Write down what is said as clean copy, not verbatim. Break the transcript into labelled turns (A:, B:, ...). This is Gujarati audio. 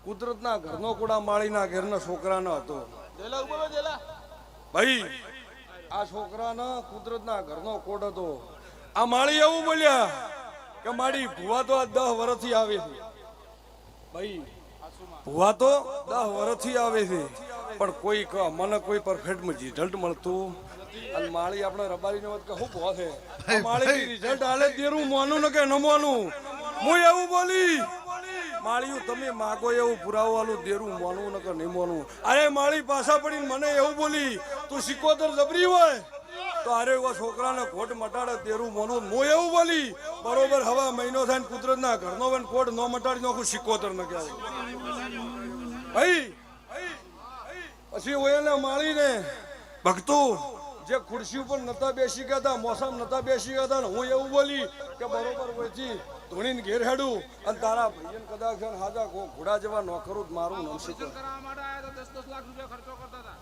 A: કુદરતના ઘરનો કુડા માળીના ઘેરના છોકરાનો હતો. ભાઈ આ છોકરાના કુદરતના ઘરનો કોડ હતો. આ માળી એવું બોલ્યા કે મારી ભુવા તો 10 વર્ષથી આવે છે. ભાઈ ભુવા તો 10 વર્ષથી આવે છે, પણ કોઈ મને કોઈ પરફેક્ટ રિઝલ્ટ મળતું. અને માળી આપણે રબારીનો વાત કે હું ભો છે માળી રિઝલ્ટ આલે દેરું મોનું ને કે ન મોનું. હું એવું બોલી માળીયું તમે માગો એવું પુરાવો આલું દેરું મોનું ને કે નહીં મોનું. અરે માળી પાછા પડીને મને એવું બોલી તું સિકોતર જબરી હોય તો અરે એવા છોકરાને ખોટ મટાડે તેરું મોનું. હું એવું બોલી બરોબર હવા મહિનો થાય કુદરતના ઘરનો કોટ ન મટાડી નાખું સિકોતર ન કહેવાય. ભાઈ પછી ઓયને માળીને ભક્તો જે ખુરશી ઉપર નતા બેસી ગયા હતા, મોસમ નતા બેસી ગયા હતા, હું એવું બોલી કે બરોબર વચ્ચી ધોણીને ઘેર હેડું અને તારા ભાઈઓને કદાચ હાજા ઘોડા જેવા નોકરું મારું નામ શીખો.
B: 10 લાખ રૂપિયા ખર્ચો કરતા હતા.